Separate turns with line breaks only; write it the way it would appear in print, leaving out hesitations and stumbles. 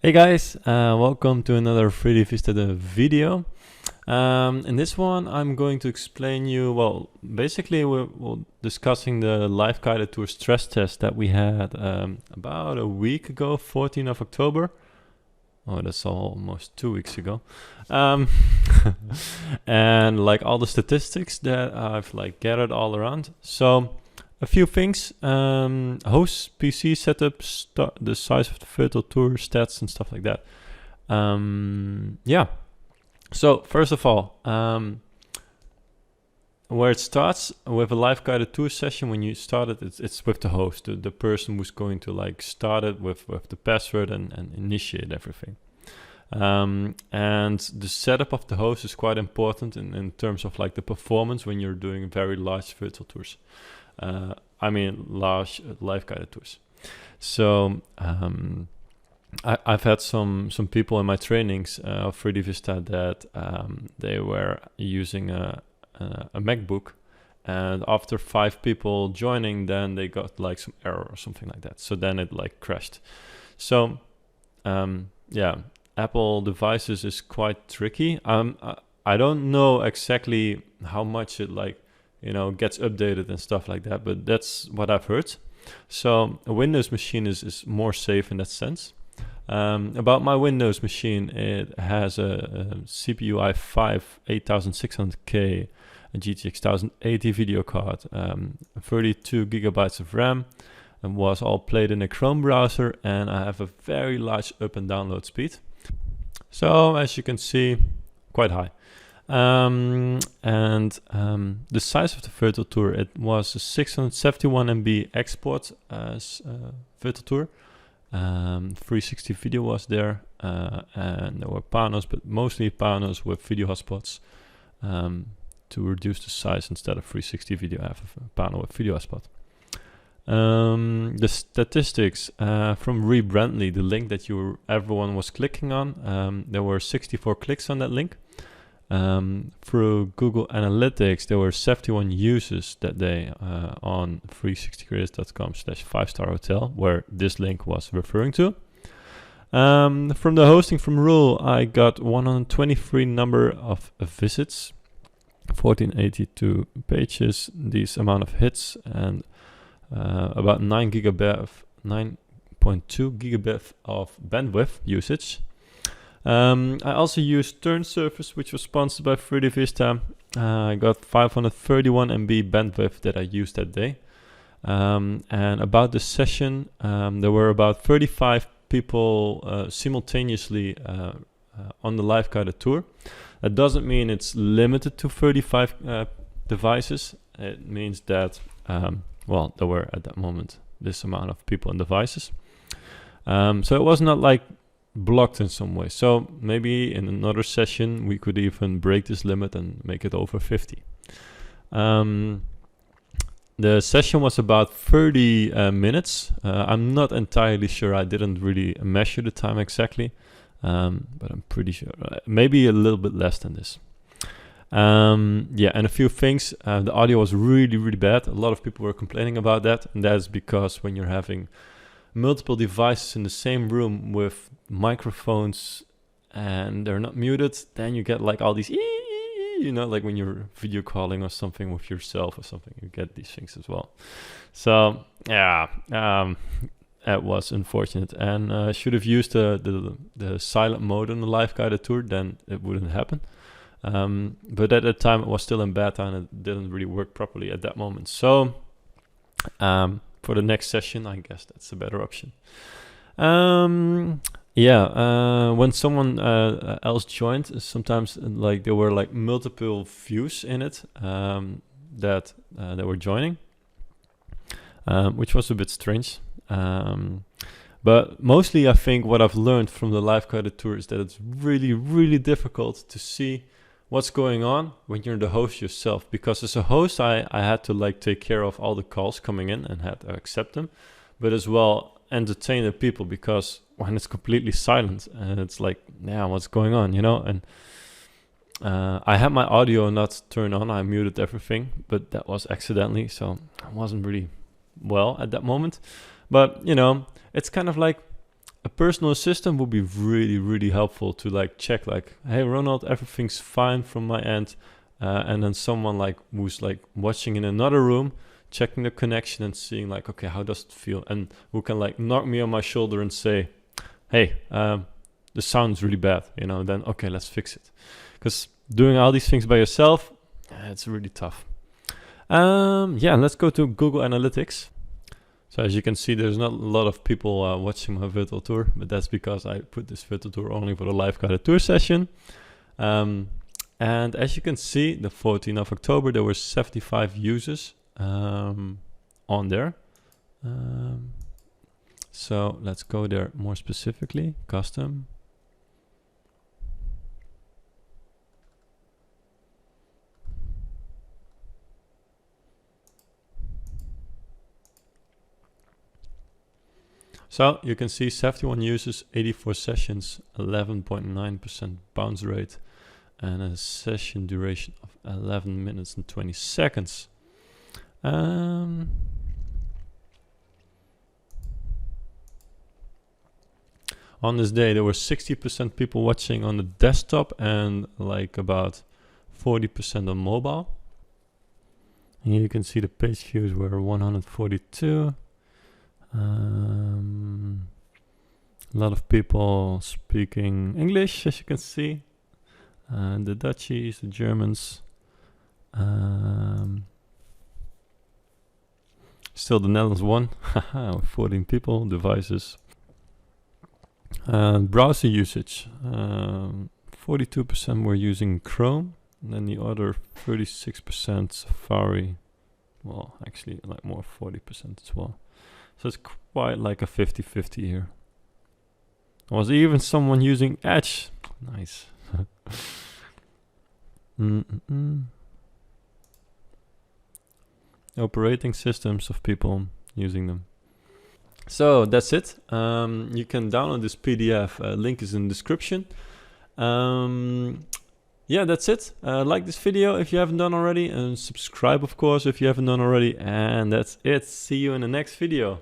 Hey guys, welcome to another 3D Vista video. In this one I'm going to explain you, basically we're discussing the live guided tour stress test that we had about a week ago, 14th of October. Oh, that's almost 2 weeks ago. And like all the statistics that I've gathered all around. So a few things, host, PC setup, the size of the virtual tour, stats and stuff like that. Yeah, so first of all, where it starts with a live guided tour session, when you start it, it's with the host, the person who's going to start it with the password and initiate everything. And the setup of the host is quite important in terms of the performance when you're doing very large virtual tours. I mean large live guided tours. So I've had some people in my trainings of 3D Vista that they were using a MacBook, and after 5 people joining, then they got some error or something like that. So then it crashed. So yeah, Apple devices is quite tricky. I don't know exactly how much it gets updated and stuff like that, but that's what I've heard. So a Windows machine is more safe in that sense. About my Windows machine, it has a CPU i5 8600K, a GTX 1080 video card, 32 gigabytes of RAM, and was all played in a Chrome browser, and I have a very large up and download speed. So as you can see, quite high. The size of the virtual tour, it was a 671 MB export as virtual tour. 360 video was there, and there were panos, but mostly panos with video hotspots to reduce the size. Instead of 360 video, I have a pano with video hotspot. The statistics from Rebrandly, the link that everyone was clicking on, there were 64 clicks on that link. Through Google Analytics, there were 71 users that day on 360creators.com/5-star-hotel, where this link was referring to. From the hosting from Rule, I got 123 number of visits, 1482 pages, this amount of hits, and about 9.2 gigabit of bandwidth usage. I also used Turn Surface, which was sponsored by 3D Vista. I got 531 MB bandwidth that I used that day. And about the session, there were about 35 people simultaneously on the live guided tour. That doesn't mean it's limited to 35 devices. It means that, there were at that moment this amount of people and devices. So it was not blocked in some way. So maybe in another session we could even break this limit and make it over 50. The session was about 30 minutes. I'm not entirely sure. I didn't really measure the time exactly, but I'm pretty sure maybe a little bit less than this. Yeah, and a few things. The audio was really bad. A lot of people were complaining about that, and that's because when you're having multiple devices in the same room with microphones and they're not muted, then you get all these when you're video calling or something with yourself or something, you get these things as well. So yeah, that was unfortunate, and I should have used the silent mode on the live guided tour, then it wouldn't happen. But at that time it was still in beta and it didn't really work properly at that moment. So for the next session, I guess that's a better option. When someone else joined, sometimes there were multiple views in it that they were joining, which was a bit strange. But mostly I think what I've learned from the live guided tour is that it's really difficult to see what's going on when you're the host yourself, because as a host I had to take care of all the calls coming in and had to accept them, but as well entertain the people, because when it's completely silent and it's what's going on, and I had my audio not turned on. I muted everything, but that was accidentally, so I wasn't really well at that moment. But it's kind of a personal assistant would be really, really helpful to like check like, hey, Ronald, everything's fine from my end. And then someone like who's like watching in another room, checking the connection and seeing like, okay, how does it feel? And who can like knock me on my shoulder and say, hey, the sound's really bad, you know, then okay, let's fix it. Because doing all these things by yourself, it's really tough. Yeah, let's go to Google Analytics. So as you can see, there's not a lot of people watching my virtual tour, but that's because I put this virtual tour only for the live guided tour session. And as you can see, the 14th of October, there were 75 users on there. So let's go there more specifically, custom. So you can see 71 users, 84 sessions, 11.9% bounce rate, and a session duration of 11 minutes and 20 seconds. On this day, there were 60% people watching on the desktop and like about 40% on mobile. And here you can see the page views were 142. A lot of people speaking English, as you can see. The Dutchies, the Germans. Still the Netherlands won. 14 people, devices. Browser usage. 42% were using Chrome. And then the other 36% Safari. Well, actually like more 40% as well. So it's quite like a 50-50 here. Was even someone using Edge? Nice. Operating systems of people using them. So that's it. You can download this PDF. Link is in the description. Yeah, that's it. Like this video if you haven't done already, and subscribe of course if you haven't done already. And that's it. See you in the next video.